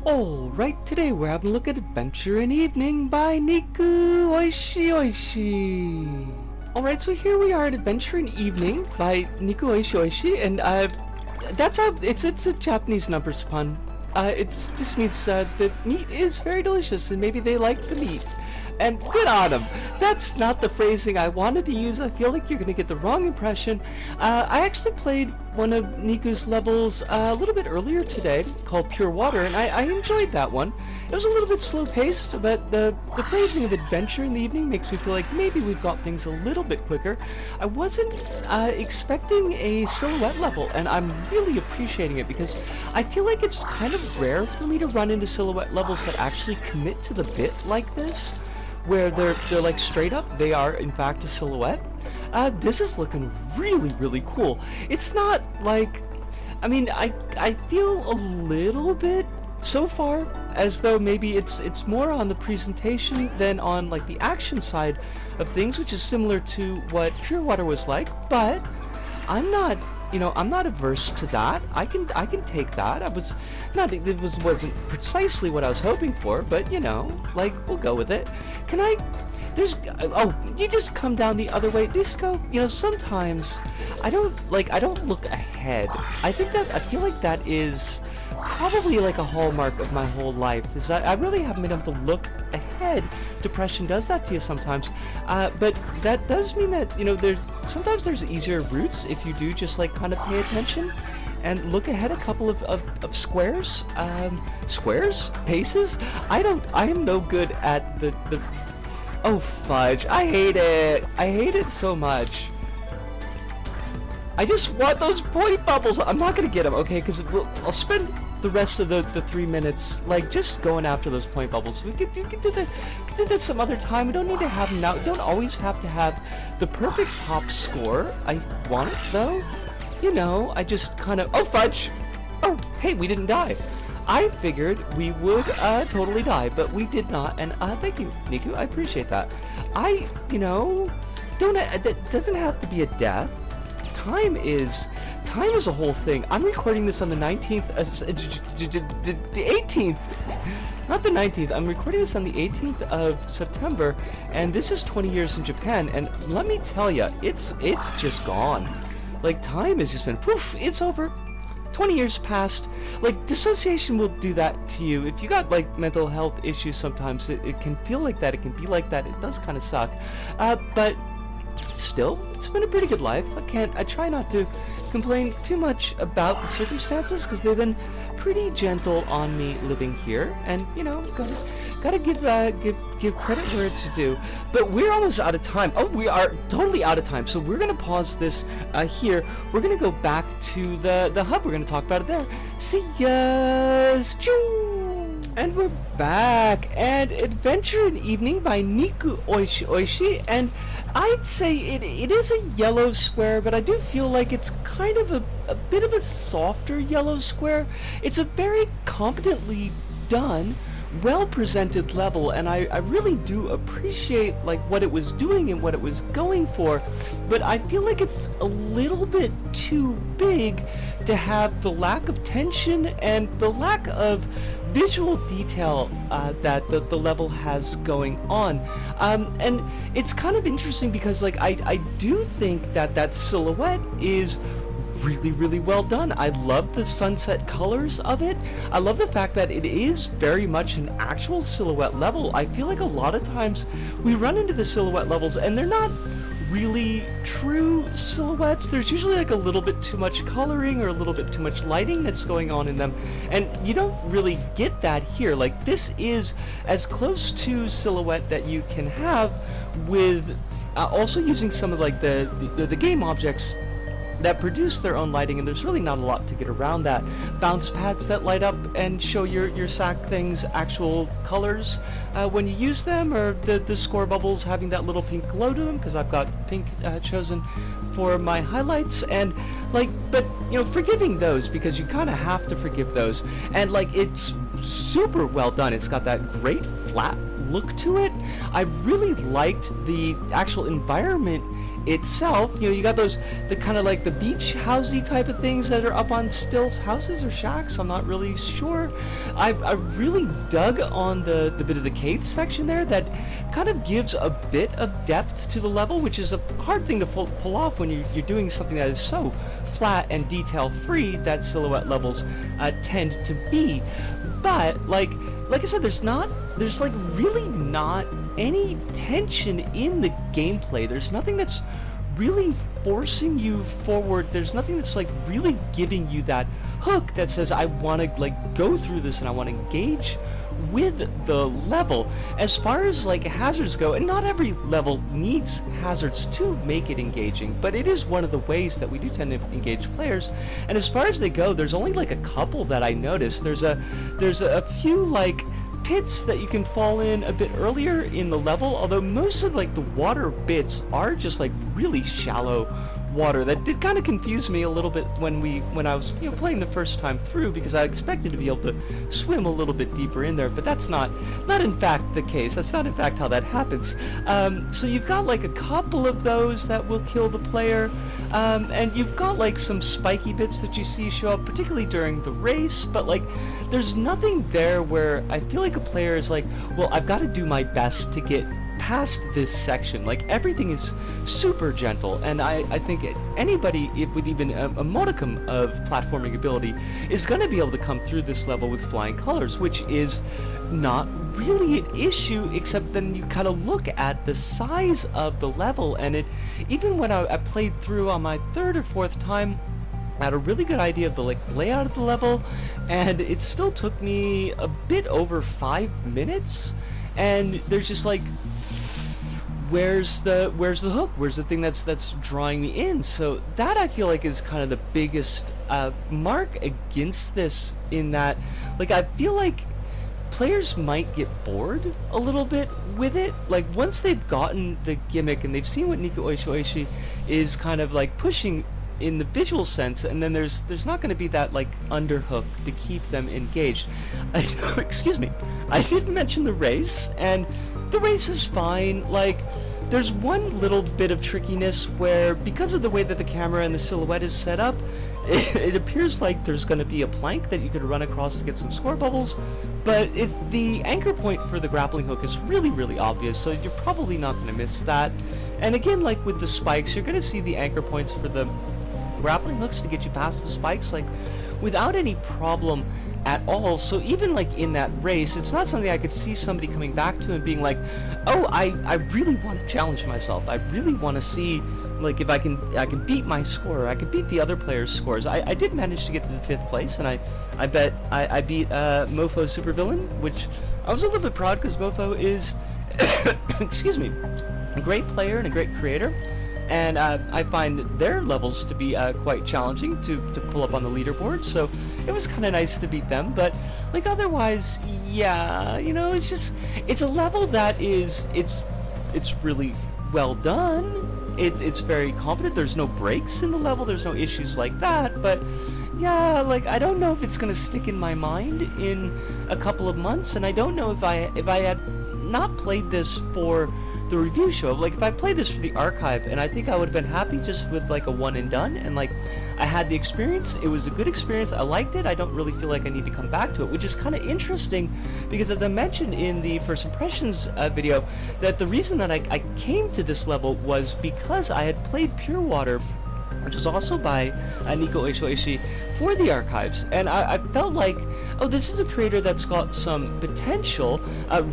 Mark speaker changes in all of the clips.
Speaker 1: Alright, today we're having a look at Adventure in Evening by Niku Oishi Oishi. Alright, so here we are at Adventure in Evening by Niku Oishi Oishi, and it's a Japanese numbers pun. It just means the meat is very delicious, and maybe they like the meat. And good on them. That's not the phrasing I wanted to use. I feel like you're going to get the wrong impression. I actually played one of Niku's levels a little bit earlier today called Pure Water, and I enjoyed that one. It was a little bit slow-paced, but the phrasing of Adventure in the Evening makes me feel like maybe we've got things a little bit quicker. I wasn't expecting a silhouette level, and I'm really appreciating it because I feel like it's kind of rare for me to run into silhouette levels that actually commit to the bit like this, where they're like straight up, they are in fact a silhouette. This is looking really cool. It's not like, I mean, I feel a little bit so far as though maybe it's more on the presentation than on like the action side of things, which is similar to what Pure Water was like, but I'm not, I'm not averse to that. I can take that. Wasn't precisely what I was hoping for, but like, we'll go with it. You just come down the other way. Disco, sometimes I don't look ahead. I feel like that is probably like a hallmark of my whole life, is that I really haven't been able to look ahead. Depression does that to you sometimes, but that does mean that sometimes there's easier routes if you do just like kind of pay attention and look ahead a couple of squares, paces. I am no good at the oh fudge, I hate it so much. I just want those point bubbles. I'm not gonna get them, okay? Because I'll spend the rest of the 3 minutes like just going after those point bubbles. We could do that some other time. We don't need to have them now. We don't always have to have the perfect top score. I want it though. I just kind of, oh fudge. Oh, hey, we didn't die. I figured we would totally die, but we did not. And thank you, Niku. I appreciate that. That doesn't have to be a death. Time is a whole thing. I'm recording this on the 19th, the 18th, not the 19th. I'm recording this on the 18th of September, and this is 20 years in Japan. And let me tell you, it's just gone. Like, time has just been poof. It's over. 20 years passed. Like, dissociation will do that to you. If you got like mental health issues, sometimes it can feel like that. It can be like that. It does kind of suck. But still, it's been a pretty good life. I try not to complain too much about the circumstances because they've been pretty gentle on me living here, and gotta give credit where it's due. But we're almost out of time. Oh, we are totally out of time, so we're gonna pause this here. We're gonna go back to the hub. We're gonna talk about it there. See yas. And we're back, and Adventure in Evening by Niku Oishi Oishi, and I'd say it is a yellow square, but I do feel like it's kind of a bit of a softer yellow square. It's a very competently done, well-presented level, and I really do appreciate like what it was doing and what it was going for, but I feel like it's a little bit too big to have the lack of tension and the lack of visual detail that the level has going on, and it's kind of interesting because like I do think that silhouette is really well done. I love the sunset colors of it. I love the fact that it is very much an actual silhouette level. I feel like a lot of times we run into the silhouette levels and they're not really true silhouettes. There's usually like a little bit too much coloring or a little bit too much lighting that's going on in them, and you don't really get that here. Like, this is as close to silhouette that you can have with also using some of like the game objects that produce their own lighting, and there's really not a lot to get around that. Bounce pads that light up and show your sack things actual colors when you use them, or the score bubbles having that little pink glow to them, because I've got pink chosen for my highlights, and like, but forgiving those because you kind of have to forgive those, and like, it's super well done. It's got that great flat look to it. I really liked the actual environment itself, you know, you got the kind of like the beach housey type of things that are up on stilts, houses or shacks, I'm not really sure. I really dug on the bit of the cave section there that kind of gives a bit of depth to the level, which is a hard thing to pull off when you're doing something that is so flat and detail free that silhouette levels tend to be. But like I said, there's like really not any tension in the gameplay. There's nothing that's really forcing you forward. There's nothing that's like really giving you that hook that says I want to like go through this and I want to engage with the level. As far as like hazards go, and not every level needs hazards to make it engaging, but it is one of the ways that we do tend to engage players. And as far as they go, there's only like a couple that I noticed. There's a few like pits that you can fall in a bit earlier in the level, although most of like the water bits are just like really shallow water. That did kind of confuse me a little bit when I was, you know, playing the first time through, because I expected to be able to swim a little bit deeper in there, but that's not in fact the case. That's not in fact how that happens. So you've got like a couple of those that will kill the player, and you've got like some spiky bits that you see show up particularly during the race, but like there's nothing there where I feel like a player is like, well, I've got to do my best to get past this section. Like everything is super gentle, and I think anybody with even a modicum of platforming ability is going to be able to come through this level with flying colors, which is not really an issue, except then you kind of look at the size of the level, and it even when I played through on my third or fourth time, I had a really good idea of the like layout of the level, and it still took me a bit over 5 minutes. And there's just like, where's the hook? Where's the thing that's drawing me in? So that I feel like is kind of the biggest mark against this, in that like I feel like players might get bored a little bit with it. Like once they've gotten the gimmick and they've seen what Nico Oishi is kind of like pushing in the visual sense, and then there's not going to be that like underhook to keep them engaged. Excuse me, I didn't mention the race, and the race is fine. Like there's one little bit of trickiness where, because of the way that the camera and the silhouette is set up, it appears like there's going to be a plank that you could run across to get some score bubbles, but the anchor point for the grappling hook is really, really obvious, so you're probably not going to miss that. And again, like with the spikes, you're going to see the anchor points for the grappling hooks to get you past the spikes like without any problem at all. So even like in that race, it's not something I could see somebody coming back to and being like, oh, I really want to challenge myself. I really want to see like if I can beat my score. I can beat the other players' scores. I did manage to get to the 5th place, and I bet I beat Mofo's supervillain, which I was a little bit proud, because Mofo is excuse me, a great player and a great creator. And I find their levels to be quite challenging to pull up on the leaderboard, so it was kind of nice to beat them. But like otherwise, yeah, you know, it's a level that it's really well done. It's very competent. There's no breaks in the level. There's no issues like that. But yeah, like I don't know if it's gonna stick in my mind in a couple of months, and I don't know if I had not played this for the review show. Like if I played this for the archive, and I think I would have been happy just with like a one and done, and like I had the experience, it was a good experience, I liked it, I don't really feel like I need to come back to it, which is kind of interesting, because as I mentioned in the first impressions video, that the reason that I came to this level was because I had played Pure Water, which was also by Nico Oishi, for the archives, and I felt like, oh, this is a creator that's got some potential,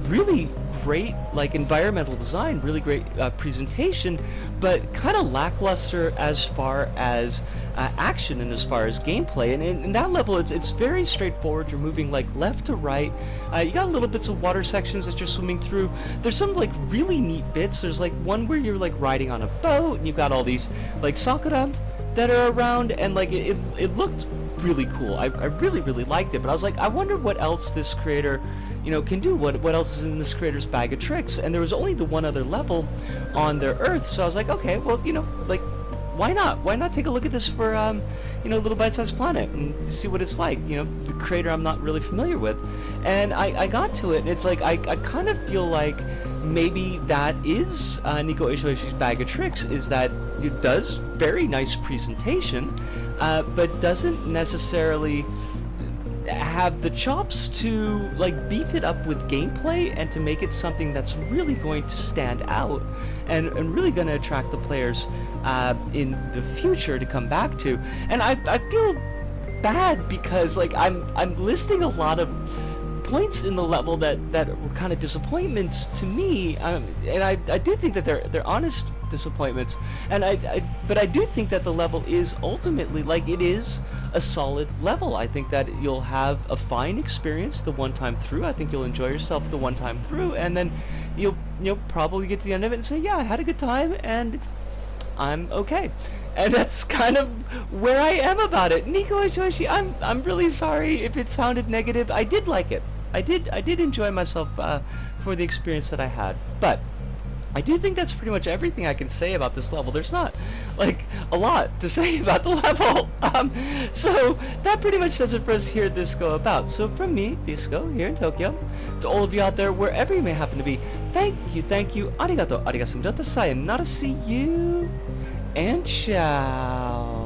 Speaker 1: really great like environmental design, really great presentation, but kind of lackluster as far as action and as far as gameplay. And in that level, it's very straightforward. You're moving like left to right. You got little bits of water sections that you're swimming through. There's some like really neat bits. There's like one where you're like riding on a boat, and you've got all these like sakura that are around, and like it looked really cool. I really, really liked it, but I was like, I wonder what else this creator, you know, can do. What else is in this creator's bag of tricks? And there was only the one other level on their Earth, so I was like, okay, well, you know, like why not? Why not take a look at this for, you know, Little Bite-Sized Planet and see what it's like? You know, the creator I'm not really familiar with. And I got to it, and it's like, I kind of feel like maybe that is Nico Ishibaishi's bag of tricks, is that it does very nice presentation, but doesn't necessarily have the chops to like beef it up with gameplay and to make it something that's really going to stand out and really going to attract the players in the future to come back to. And I feel bad because like I'm listing a lot of points in the level that were kind of disappointments to me, and I do think that they're honest disappointments, and but I do think that the level is ultimately, like, it is a solid level. I think that you'll have a fine experience the one time through. I think you'll enjoy yourself the one time through, and then you'll probably get to the end of it and say, yeah, I had a good time and I'm okay. And that's kind of where I am about it. Nico Ishibashi, I'm really sorry if it sounded negative. I did like it. I did enjoy myself for the experience that I had. But I do think that's pretty much everything I can say about this level. There's not like a lot to say about the level. So that pretty much does it for us here at This Go About. So from me, Bisco, here in Tokyo, to all of you out there, wherever you may happen to be, thank you, arigato, sayonara, see you, and ciao.